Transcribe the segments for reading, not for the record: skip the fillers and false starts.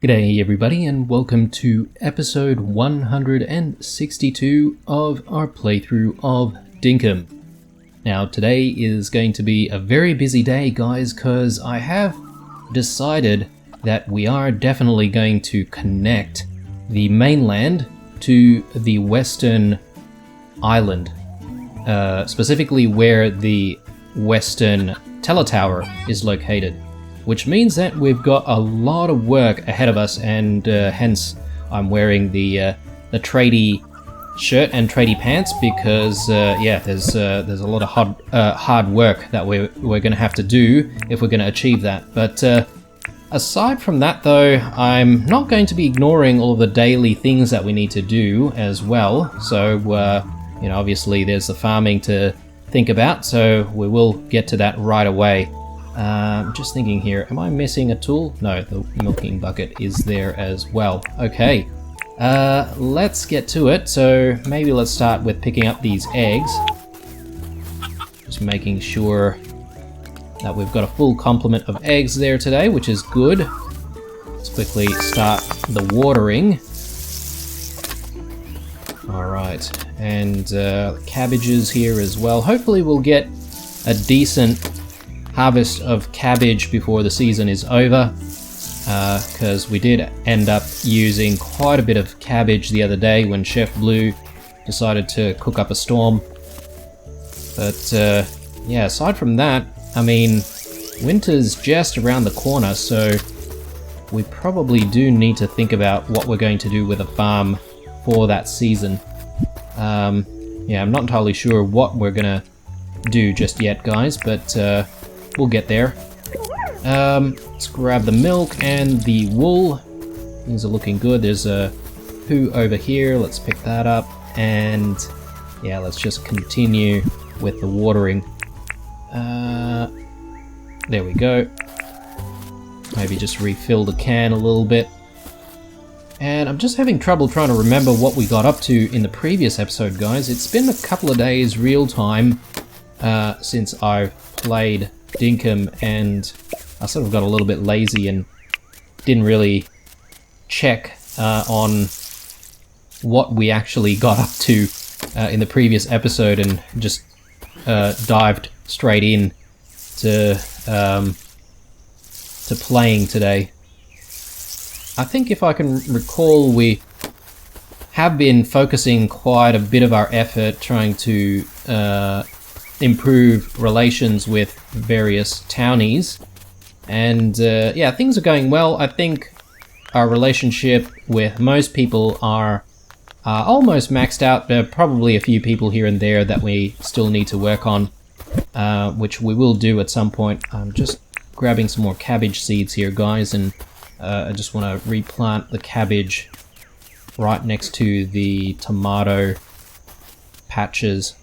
G'day everybody and welcome to episode 162 of our playthrough of Dinkum. Now today is going to be a very busy day guys because I have decided that we are definitely going to connect the mainland to the western island, specifically where the western teletower is located. Which means that we've got a lot of work ahead of us, and hence I'm wearing the tradie shirt and tradie pants because there's a lot of hard work that we're going to have to do if we're going to achieve that. But aside from that, though, I'm not going to be ignoring all of the daily things that we need to do as well. So obviously there's the farming to think about, so we will get to that right away. Just thinking here, am I missing a tool? No, the milking bucket is there as well. Okay, let's get to it. So maybe let's start with picking up these eggs. Just making sure that we've got a full complement of eggs there today, which is good. Let's quickly start the watering. Alright, and cabbages here as well. Hopefully we'll get a decent harvest of cabbage before the season is over, because we did end up using quite a bit of cabbage the other day when Chef Blue decided to cook up a storm. But aside from that, I mean, winter's just around the corner, so we probably do need to think about what we're going to do with a farm for that season. I'm not entirely sure what we're gonna do just yet, guys, but we'll get there. Let's grab the milk and the wool. Things are looking good. There's a poo over here. Let's pick that up. And yeah, let's just continue with the watering. There we go. Maybe just refill the can a little bit. And I'm just having trouble trying to remember what we got up to in the previous episode, guys. It's been a couple of days real time since I've played Dinkum, and I sort of got a little bit lazy and didn't really check on what we actually got up to in the previous episode, and just dived straight in to playing today. I think if I can recall, we have been focusing quite a bit of our effort trying to improve relations with various townies, and things are going well. I think our relationship with most people are almost maxed out. There are probably a few people here and there that we still need to work on, which we will do at some point. I'm just grabbing some more cabbage seeds here, guys, and I just want to replant the cabbage right next to the tomato patches.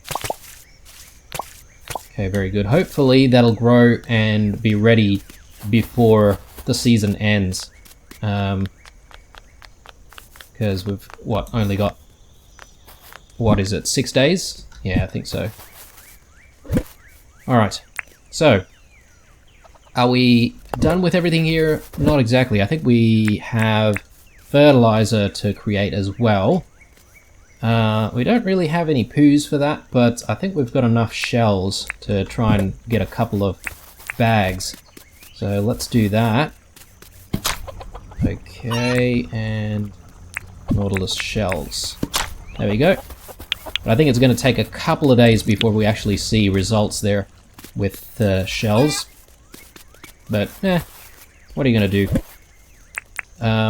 Okay, very good. Hopefully that'll grow and be ready before the season ends. Because we've, only got, 6 days? Yeah, I think so. Alright, so, are we done with everything here? Not exactly. I think we have fertilizer to create as well. We don't really have any poos for that, but I think we've got enough shells to try and get a couple of bags. So let's do that. Okay, and Nautilus shells. There we go. But I think it's going to take a couple of days before we actually see results there with the shells. But, what are you going to do?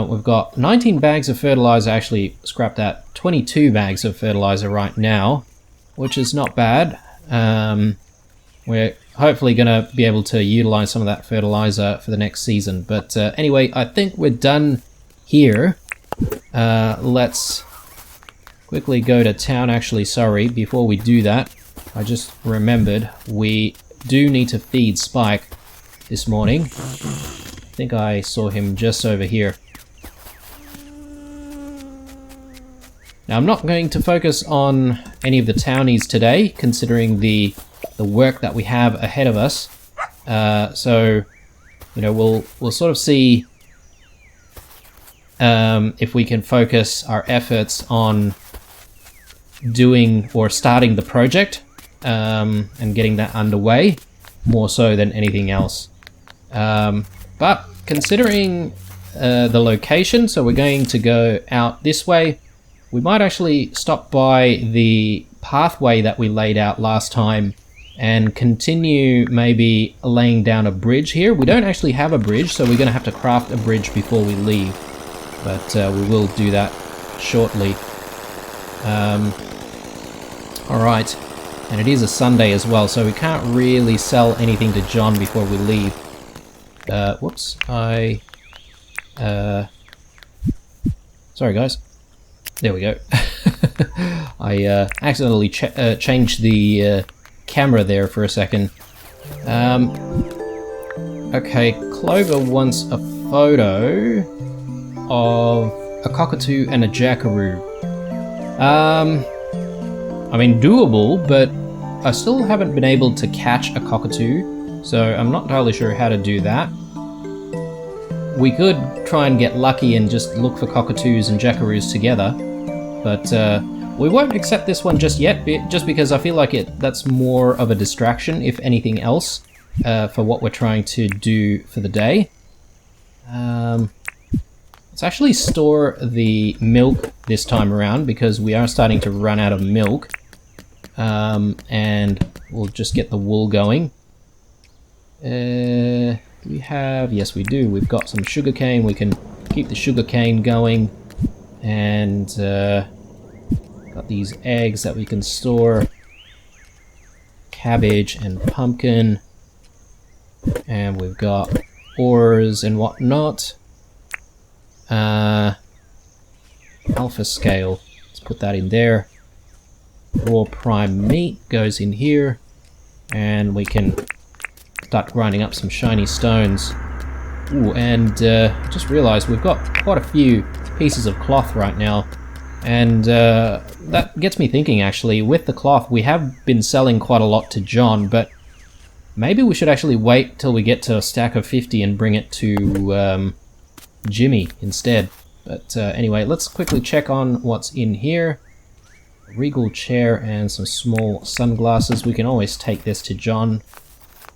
We've got 19 bags of fertilizer, actually scrap that, 22 bags of fertilizer right now, which is not bad. We're hopefully going to be able to utilize some of that fertilizer for the next season. But anyway, I think we're done here. Let's quickly go to town. Actually, sorry, before we do that, I just remembered we do need to feed Spike this morning. I think I saw him just over here. Now, I'm not going to focus on any of the townies today, considering the work that we have ahead of us. So, you know, we'll sort of see if we can focus our efforts on doing or starting the project and getting that underway more so than anything else. But considering the location, so we're going to go out this way. We might actually stop by the pathway that we laid out last time and continue maybe laying down a bridge here. We don't actually have a bridge, so we're going to have to craft a bridge before we leave, but we will do that shortly. Alright, and it is a Sunday as well, so we can't really sell anything to John before we leave. Whoops, sorry guys. There we go. I accidentally changed the camera there for a second. Okay, Clover wants a photo of a cockatoo and a jackaroo. I mean, doable, but I still haven't been able to catch a cockatoo, so I'm not entirely sure how to do that. We could try and get lucky and just look for cockatoos and jackaroos together, but we won't accept this one just yet, just because I feel like that's more of a distraction, if anything else, for what we're trying to do for the day. Let's actually store the milk this time around, because we are starting to run out of milk, and we'll just get the wool going. We have, yes we do, we've got some sugarcane. We can keep the sugarcane going, and got these eggs that we can store, cabbage and pumpkin, and we've got ores and whatnot. Alpha scale, let's put that in there. Raw prime meat goes in here, and we can start grinding up some shiny stones. Ooh, and just realized we've got quite a few pieces of cloth right now, and that gets me thinking, actually. With the cloth, we have been selling quite a lot to John, but maybe we should actually wait till we get to a stack of 50 and bring it to Jimmy instead. But anyway, let's quickly check on what's in here. A regal chair and some small sunglasses. We can always take this to John,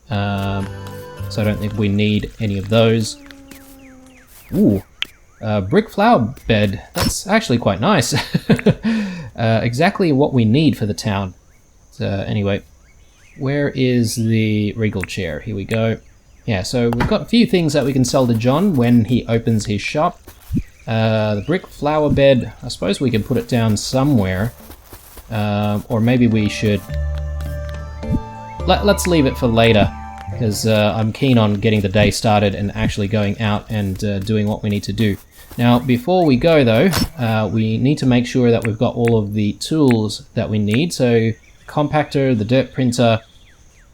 so I don't think we need any of those. Ooh, brick flower bed. That's actually quite nice. Exactly what we need for the town. So anyway, where is the regal chair? Here we go. Yeah, so we've got a few things that we can sell to John when he opens his shop. The brick flower bed, I suppose we can put it down somewhere. Or maybe we should... Let's leave it for later, because I'm keen on getting the day started and actually going out and doing what we need to do. Now, before we go though, we need to make sure that we've got all of the tools that we need. So, compactor, the dirt printer,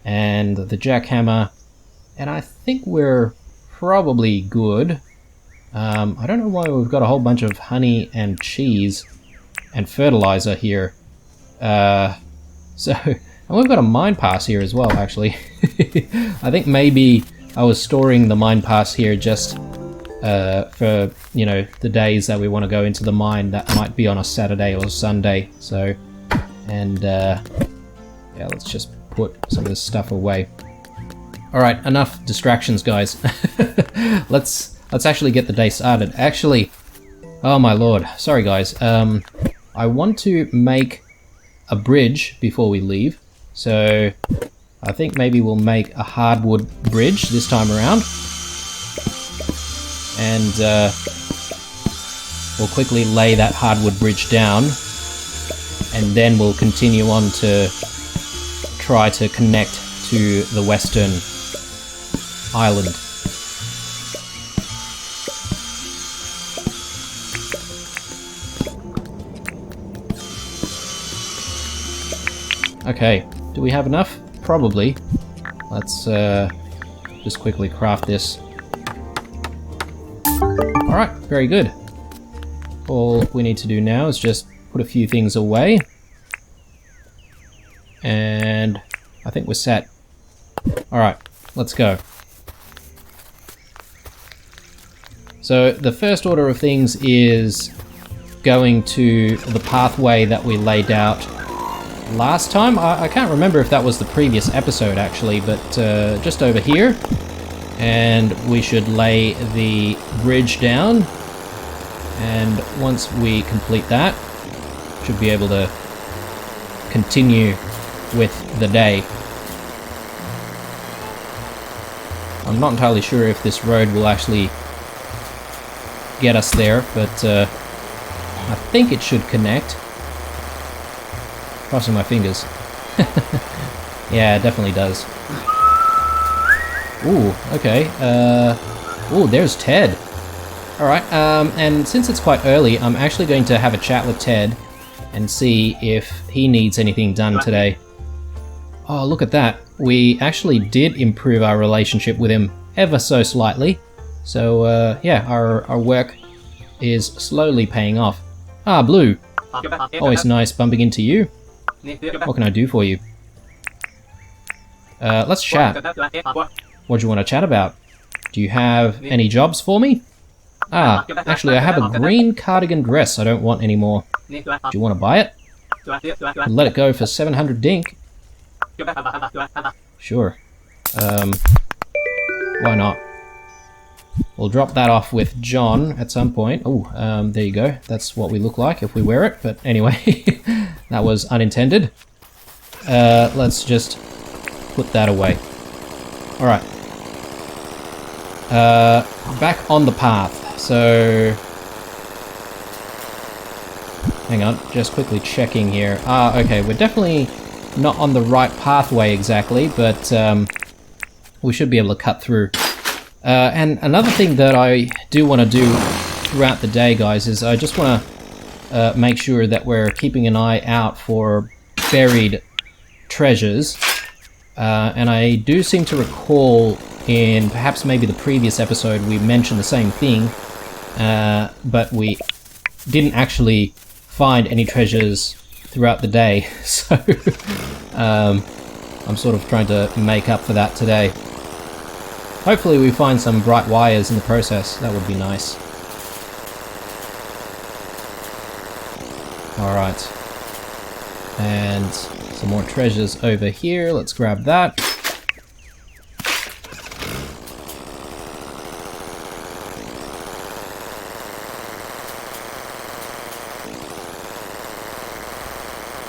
and the jackhammer. And I think we're probably good. I don't know why we've got a whole bunch of honey and cheese and fertilizer here. And we've got a mine pass here as well, actually. I think maybe I was storing the mine pass here just for, you know, the days that we want to go into the mine. That might be on a Saturday or Sunday. So, and yeah, let's just put some of this stuff away. Alright, enough distractions, guys. Let's actually get the day started. Actually, oh my lord, sorry guys. I want to make a bridge before we leave. So I think maybe we'll make a hardwood bridge this time around. And we'll quickly lay that hardwood bridge down. And then we'll continue on to try to connect to the western island. Okay, do we have enough? Probably. Let's just quickly craft this. Alright, very good. All we need to do now is just put a few things away. And I think we're set. Alright, let's go. So the first order of things is going to the pathway that we laid out last time. I can't remember if that was the previous episode actually, but just over here. And we should lay the bridge down. And once we complete that, should be able to continue with the day. I'm not entirely sure if this road will actually get us there, but I think it should connect. Crossing my fingers. Yeah, it definitely does. Ooh, okay. Ooh, there's Ted. Alright, and since it's quite early, I'm actually going to have a chat with Ted and see if he needs anything done today. Oh, look at that. We actually did improve our relationship with him ever so slightly. So, yeah, our work is slowly paying off. Ah, Blue. Always nice bumping into you. What can I do for you? Let's chat. What do you want to chat about? Do you have any jobs for me? Ah, actually I have a green cardigan dress I don't want anymore. Do you want to buy it? I'll let it go for 700 dink. Sure. Why not? We'll drop that off with John at some point. Oh, there you go. That's what we look like if we wear it. But anyway, that was unintended. Let's just put that away. Alright. Back on the path. So... hang on, just quickly checking here. Ah, okay, we're definitely not on the right pathway exactly, but we should be able to cut through. And another thing that I do want to do throughout the day, guys, is I just want to make sure that we're keeping an eye out for buried treasures. And I do seem to recall in perhaps maybe the previous episode we mentioned the same thing, but we didn't actually find any treasures throughout the day, so I'm sort of trying to make up for that today. Hopefully we find some bright wires in the process. That would be nice. Alright. And some more treasures over here. Let's grab that.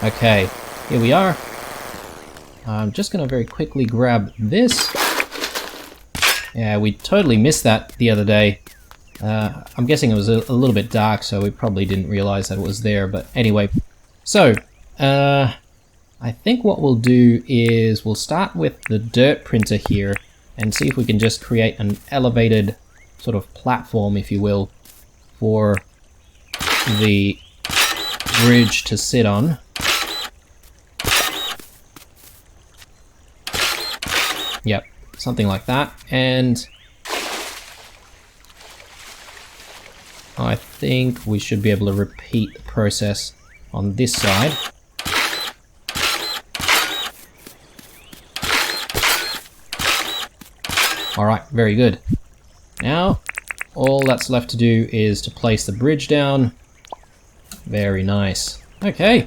Okay, here we are. I'm just going to very quickly grab this. Yeah, we totally missed that the other day. I'm guessing it was a little bit dark, so we probably didn't realize that it was there. But anyway, so I think what we'll do is we'll start with the dirt printer here and see if we can just create an elevated sort of platform, if you will, for the bridge to sit on. Yep, something like that. And I think we should be able to repeat the process on this side. Alright, very good. Now, all that's left to do is to place the bridge down. Very nice. Okay,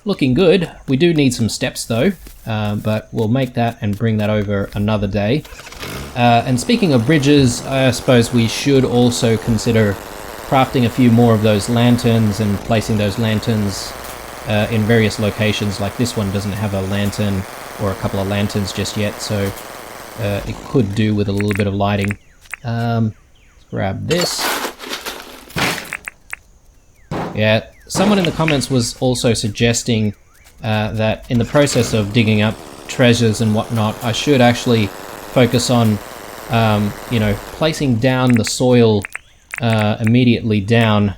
looking good. We do need some steps though, but we'll make that and bring that over another day. And speaking of bridges, I suppose we should also consider crafting a few more of those lanterns and placing those lanterns in various locations. Like this one doesn't have a lantern or a couple of lanterns just yet, so it could do with a little bit of lighting. Let's grab this. Yeah, someone in the comments was also suggesting that in the process of digging up treasures and whatnot, I should actually focus on, you know, placing down the soil immediately down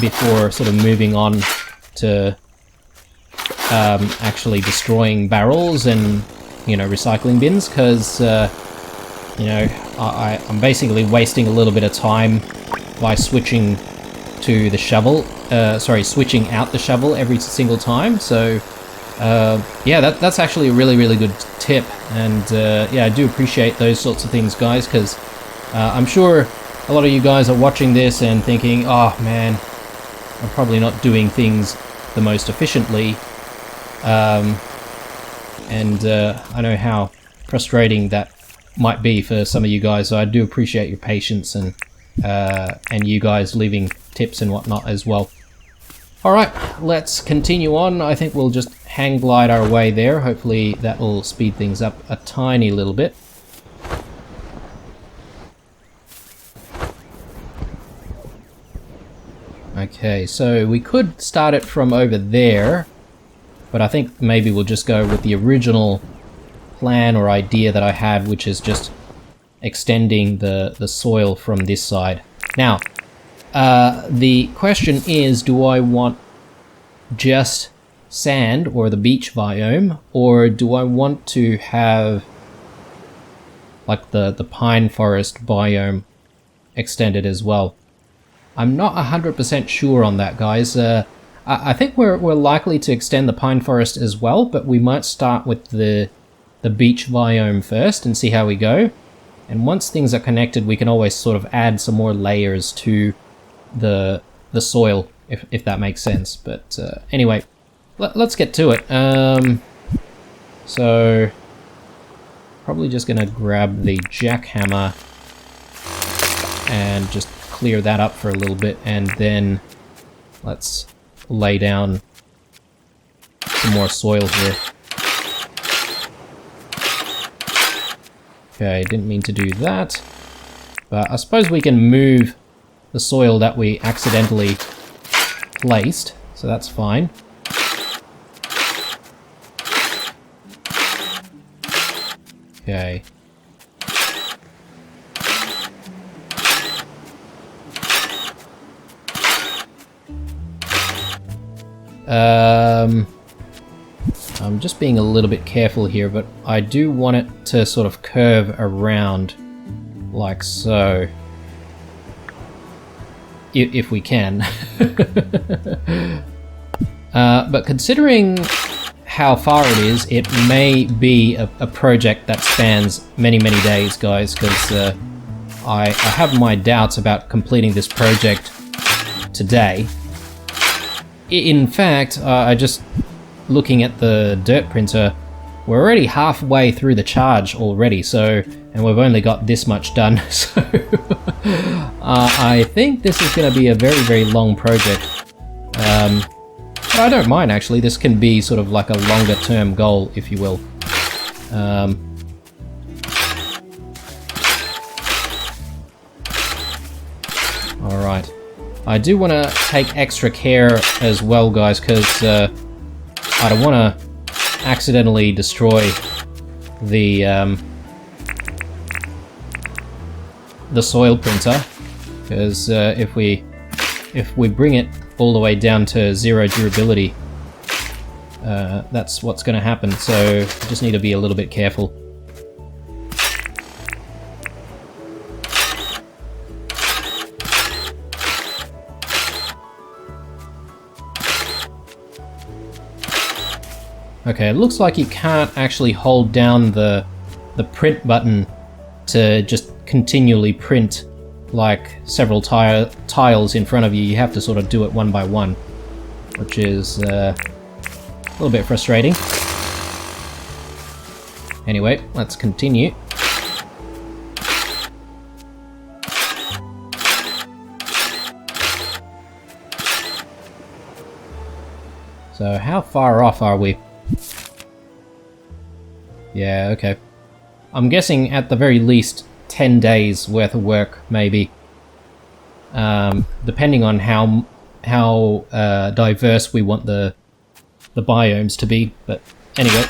before sort of moving on to actually destroying barrels and, you know, recycling bins, because, you know, I'm basically wasting a little bit of time by switching to the shovel, switching out the shovel every single time. So yeah, that's actually a really good tip, and yeah, I do appreciate those sorts of things, guys, because I'm sure a lot of you guys are watching this and thinking, oh man, I'm probably not doing things the most efficiently. I know how frustrating that might be for some of you guys, so I do appreciate your patience and you guys leaving tips and whatnot as well. Alright, let's continue on. I think we'll just hang glide our way there. Hopefully that will speed things up a tiny little bit. Okay, so we could start it from over there, but I think maybe we'll just go with the original plan or idea that I had, which is just extending the soil from this side. Now, the question is, do I want just sand or the beach biome, or do I want to have like the pine forest biome extended as well? I'm not 100% sure on that, guys. I think we're likely to extend the pine forest as well, but we might start with the beach biome first and see how we go. And once things are connected, we can always sort of add some more layers to the soil, if that makes sense. But anyway, let's get to it. So probably just gonna grab the jackhammer and just clear that up for a little bit, and then let's lay down some more soil here. Okay, didn't mean to do that, but I suppose we can move the soil that we accidentally placed, so that's fine. Okay. I'm just being a little bit careful here, but I do want it to sort of curve around like so, if we can. But considering how far it is, it may be a project that spans many days, guys, because I have my doubts about completing this project today. In fact, I just looking at the dirt printer, we're already halfway through the charge already, and we've only got this much done, so I think this is going to be a very long project. But I don't mind, actually. This can be sort of like a longer term goal, if you will. Alright. I do want to take extra care as well, guys, because I don't want to accidentally destroy the soil printer, because if we bring it all the way down to 0 durability, that's what's going to happen. So we just need to be a little bit careful. Okay, it looks like you can't actually hold down the print button to just continually print like several tiles in front of you. You have to sort of do it one by one, which is a little bit frustrating. Anyway, let's continue. So how far off are we? Yeah, okay. I'm guessing at the very least 10 days worth of work, maybe. Depending on how diverse we want the biomes to be, but anyway.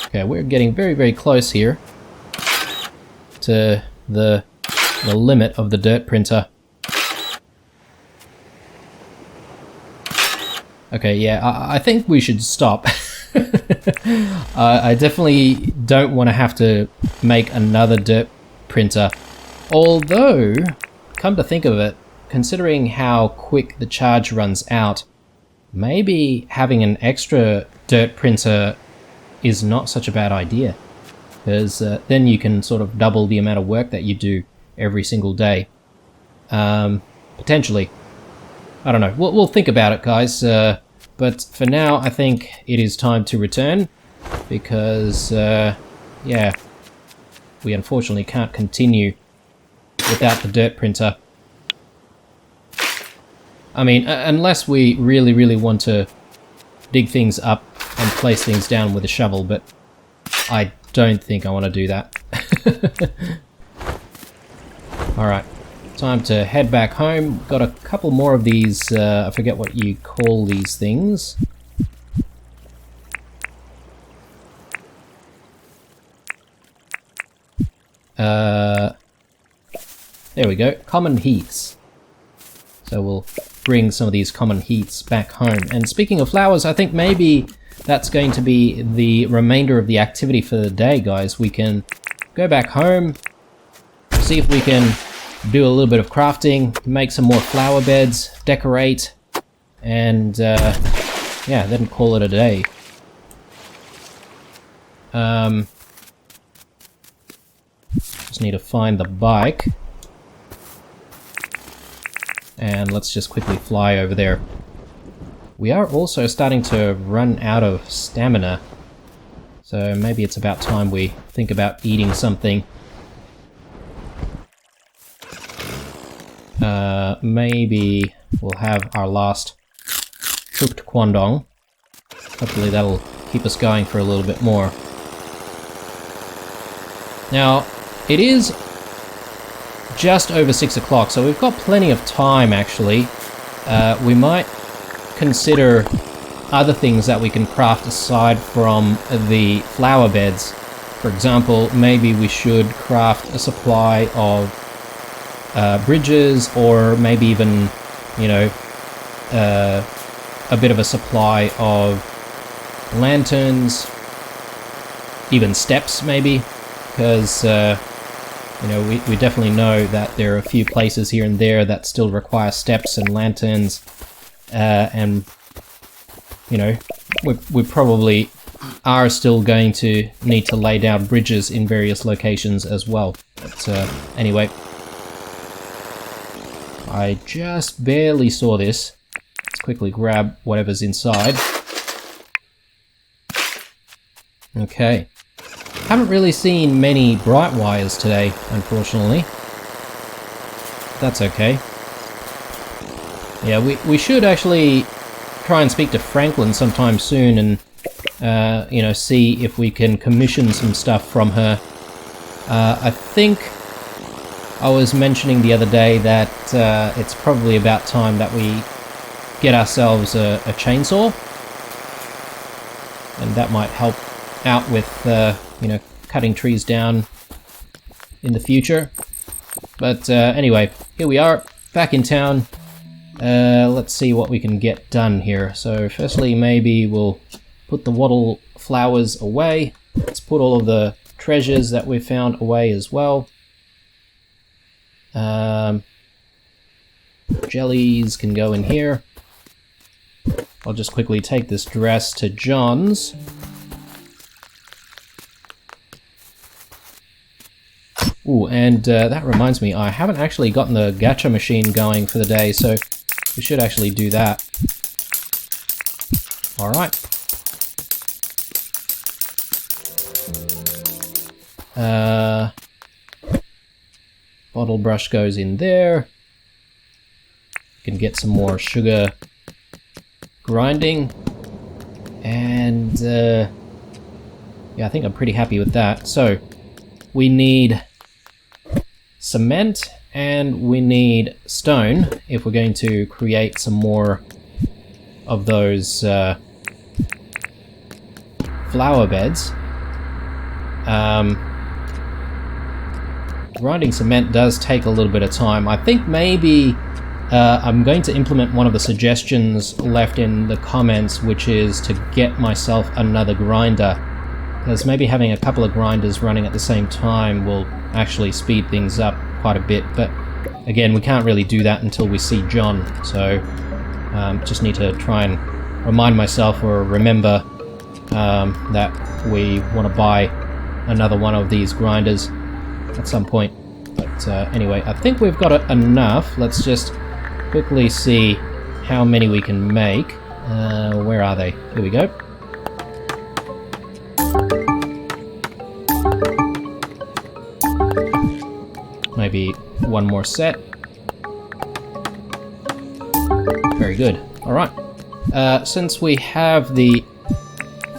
Okay, we're getting very close here to the limit of the dirt printer. Okay, yeah, I think we should stop. I definitely don't want to have to make another dirt printer. Although, come to think of it, considering how quick the charge runs out, maybe having an extra dirt printer is not such a bad idea, because then you can sort of double the amount of work that you do every single day. Potentially. I don't know. We'll think about it, guys. But for now, I think it is time to return, because, yeah, we unfortunately can't continue without the dirt printer. I mean, unless we really, really want to dig things up and place things down with a shovel, but I don't think I want to do that. Alright, time to head back home. Got a couple more of these, I forget what you call these things. There we go, common heaths. So we'll bring some of these common heaths back home. And speaking of flowers, I think maybe that's going to be the remainder of the activity for the day, guys. We can go back home, see if we can do a little bit of crafting, make some more flower beds, decorate, and yeah, then call it a day. Just need to find the bike. And let's just quickly fly over there. We are also starting to run out of stamina, so maybe it's about time we think about eating something. Maybe we'll have our last cooked quandong. Hopefully that'll keep us going for a little bit more. Now, it is just over 6 o'clock, so we've got plenty of time, actually. We might consider other things that we can craft aside from the flower beds. For example, maybe we should craft a supply of bridges, or maybe even, you know, a bit of a supply of lanterns, even steps maybe, because you know, we definitely know that there are a few places here and there that still require steps and lanterns, and, you know, we probably are still going to need to lay down bridges in various locations as well. But anyway, I just barely saw this. Let's quickly grab whatever's inside. Okay. Haven't really seen many bright wires today, unfortunately. That's okay. Yeah, we should actually try and speak to Franklin sometime soon and, you know, see if we can commission some stuff from her. I think I was mentioning the other day that it's probably about time that we get ourselves a chainsaw. And that might help out with, you know, cutting trees down in the future. But anyway, here we are, back in town. Let's see what we can get done here. So firstly, maybe we'll put the wattle flowers away. Let's put all of the treasures that we've found away as well. Jellies can go in here. I'll just quickly take this dress to John's. Ooh, and that reminds me, I haven't actually gotten the gacha machine going for the day, so we should actually do that. Alright. Bottle brush goes in there. Can get some more sugar grinding. And yeah, I think I'm pretty happy with that. So we need cement and we need stone if we're going to create some more of those flower beds. Grinding cement does take a little bit of time. I think maybe I'm going to implement one of the suggestions left in the comments, which is to get myself another grinder, because maybe having a couple of grinders running at the same time will actually speed things up quite a bit. But again, we can't really do that until we see John, so just need to try and remind myself or remember that we want to buy another one of these grinders at some point. But anyway, I think we've got enough. Let's just quickly see how many we can make. Where are they? Here we go. Maybe one more set. Very good. Alright. Since we have the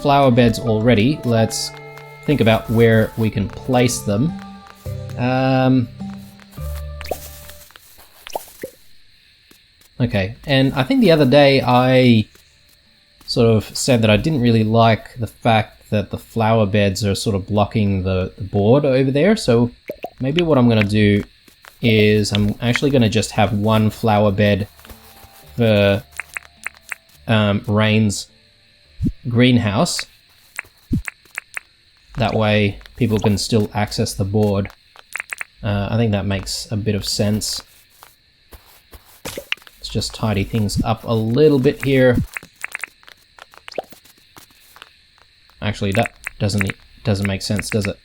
flower beds already, let's think about where we can place them. Okay, and I think the other day I sort of said that I didn't really like the fact that the flower beds are sort of blocking the board over there, so maybe what I'm going to do is I'm actually going to just have one flower bed for Rain's greenhouse. That way people can still access the board. I think that makes a bit of sense. Let's just tidy things up a little bit here. Actually, that doesn't make sense, does it?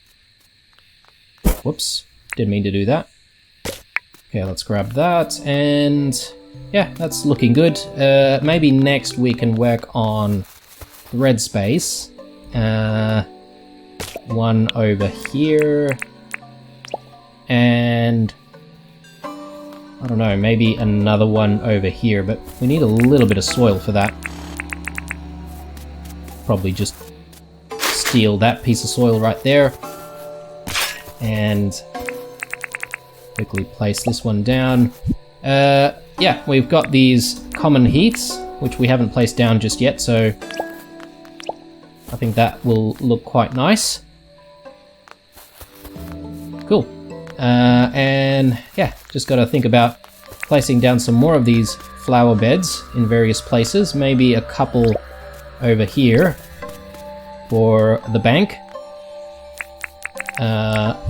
Whoops, didn't mean to do that. Okay, let's grab that, and yeah, that's looking good. Maybe next we can work on thread space. One over here, and I don't know, maybe another one over here, but we need a little bit of soil for that. Probably just steal that piece of soil right there, and quickly place this one down. Yeah, we've got these common heats, which we haven't placed down just yet, so I think that will look quite nice. Cool. And yeah, just got to think about placing down some more of these flower beds in various places. Maybe a couple over here for the bank.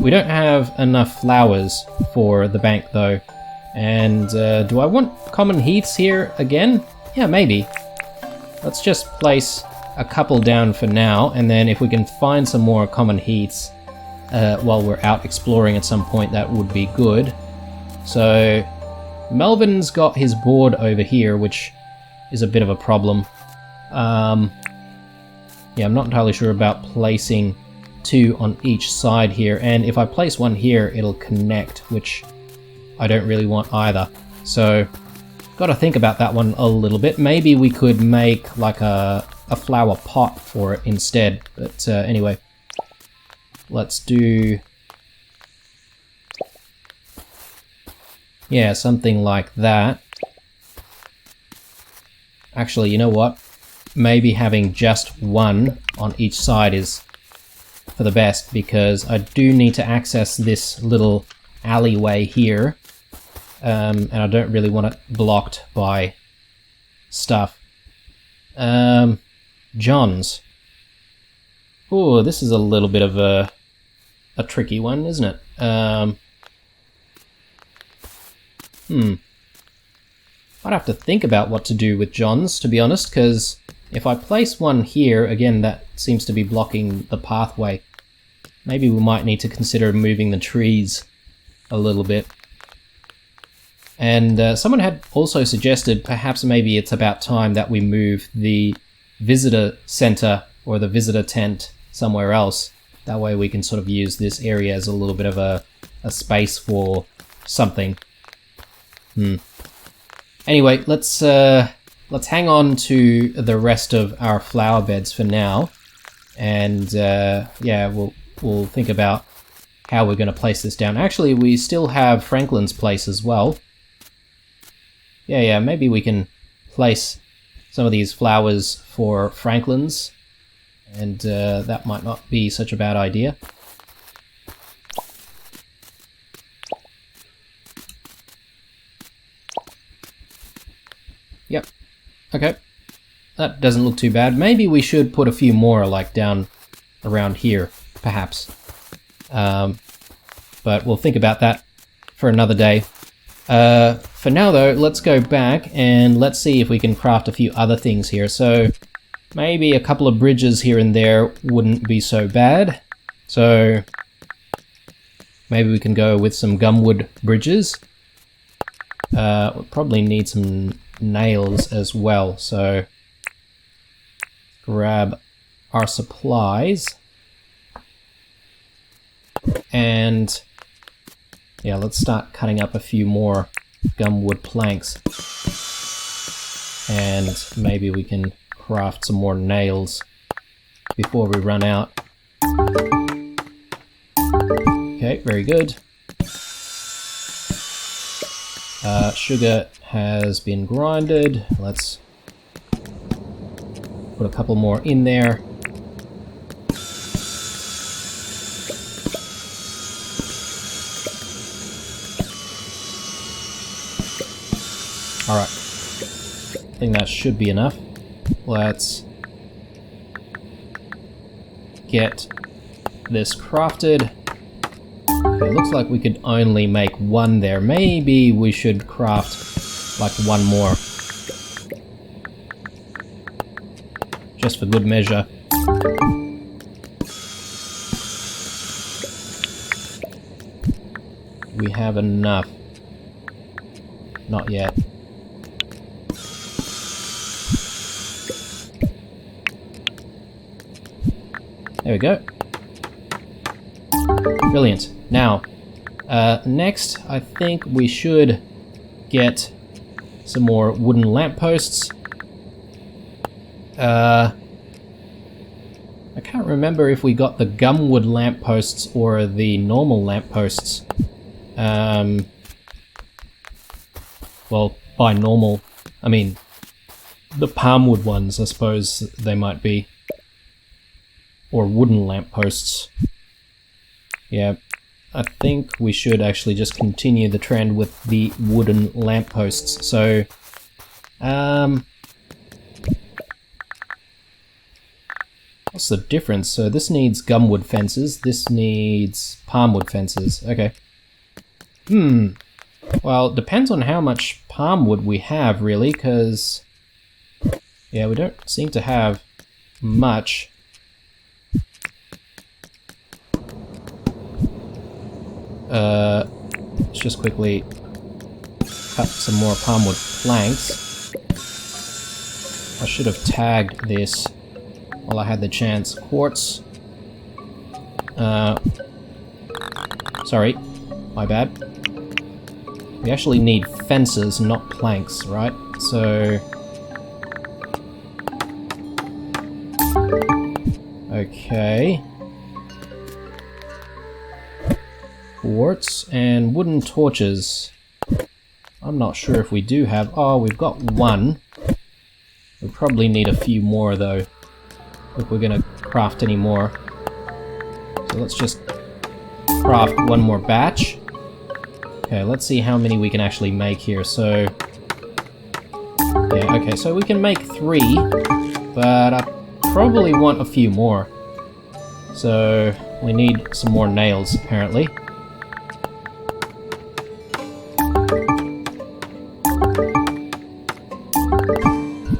We don't have enough flowers for the bank though. And do I want common heaths here again? Yeah, maybe. Let's just place a couple down for now, and then if we can find some more common heaths while we're out exploring at some point, that would be good. So Melvin's got his board over here, which is a bit of a problem. Yeah, I'm not entirely sure about placing two on each side here, and if I place one here, it'll connect, which I don't really want either. So, got to think about that one a little bit. Maybe we could make like a flower pot for it instead. But anyway, let's do, yeah, something like that. Actually, you know what? Maybe having just one on each side is for the best, because I do need to access this little alleyway here, and I don't really want it blocked by stuff. John's. Oh, this is a little bit of a tricky one, isn't it? I'd have to think about what to do with John's, to be honest, because if I place one here, again, that seems to be blocking the pathway. Maybe we might need to consider moving the trees a little bit. And someone had also suggested perhaps maybe it's about time that we move the visitor center or the visitor tent somewhere else. That way we can sort of use this area as a little bit of a space for something. Anyway, let's hang on to the rest of our flower beds for now, and yeah, we'll think about how we're going to place this down. Actually, we still have Franklin's place as well. Yeah, maybe we can place some of these flowers for Franklin's, and that might not be such a bad idea. Yep. Okay. That doesn't look too bad. Maybe we should put a few more, like, down around here, perhaps. But we'll think about that for another day. For now, though, let's go back and let's see if we can craft a few other things here. So, maybe a couple of bridges here and there wouldn't be so bad. So maybe we can go with some gumwood bridges. We'll probably need some nails as well, so grab our supplies. And yeah, let's start cutting up a few more gumwood planks. And maybe we can craft some more nails before we run out. Okay, very good. Sugar has been grinded. Let's put a couple more in there. Alright, I think that should be enough. Let's get this crafted. Okay, looks like we could only make one there. Maybe we should craft like one more. Just for good measure. We have enough. Not yet. There we go. Brilliant. Now, next, I think we should get some more wooden lampposts. I can't remember if we got the gumwood lampposts or the normal lampposts. Well, by normal, I mean the palmwood ones, I suppose they might be. Or wooden lampposts. Yeah, I think we should actually just continue the trend with the wooden lampposts. So, what's the difference? So this needs gumwood fences, this needs palmwood fences. Okay. Well, it depends on how much palmwood we have, really, because yeah, we don't seem to have much. Let's just quickly cut some more palmwood planks. I should have tagged this while I had the chance. Quartz. Sorry, my bad. We actually need fences, not planks, right? So... okay. Quartz and wooden torches. I'm not sure if we do have... oh, we've got one. We probably need a few more though, if we're gonna craft any more. So let's just craft one more batch. Okay, let's see how many we can actually make here. So... yeah, okay, so we can make 3, but I probably want a few more. So we need some more nails, apparently.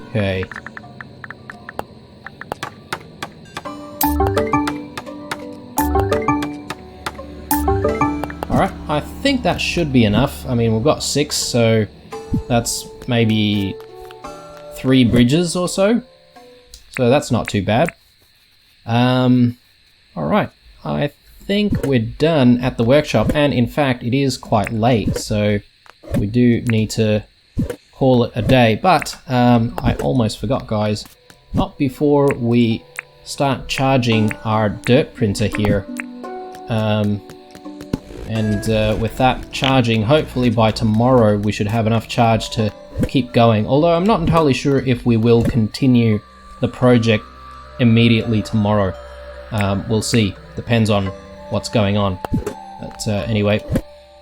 Okay. Alright, I think that should be enough. I mean, we've got 6, so that's maybe 3 bridges or so. So that's not too bad. Alright, I think we're done at the workshop, and in fact it is quite late, so we do need to call it a day. But I almost forgot, guys. Not before we start charging our dirt printer here. With that charging, hopefully by tomorrow we should have enough charge to keep going. Although I'm not entirely sure if we will continue the project immediately tomorrow. We'll see. Depends on what's going on. But anyway,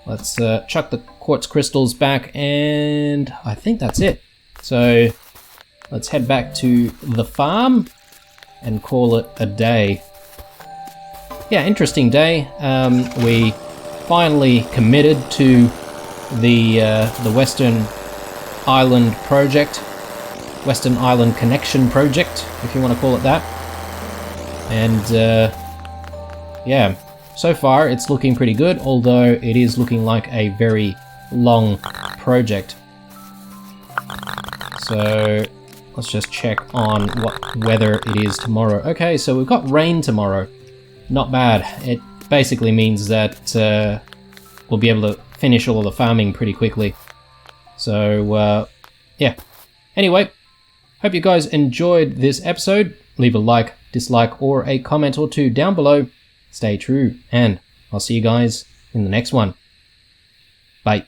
let's chuck the quartz crystals back, and I think that's it. So let's head back to the farm and call it a day. Yeah, interesting day. We finally committed to the Western Island project, Western Island Connection project, if you want to call it that. And yeah, so far it's looking pretty good, although it is looking like a very long project. So let's just check on what weather it is tomorrow. Okay, so we've got rain tomorrow. Not bad. It basically means that we'll be able to finish all the farming pretty quickly. So yeah. Anyway, hope you guys enjoyed this episode. Leave a like, dislike, or a comment or two down below. Stay true, and I'll see you guys in the next one. Bye.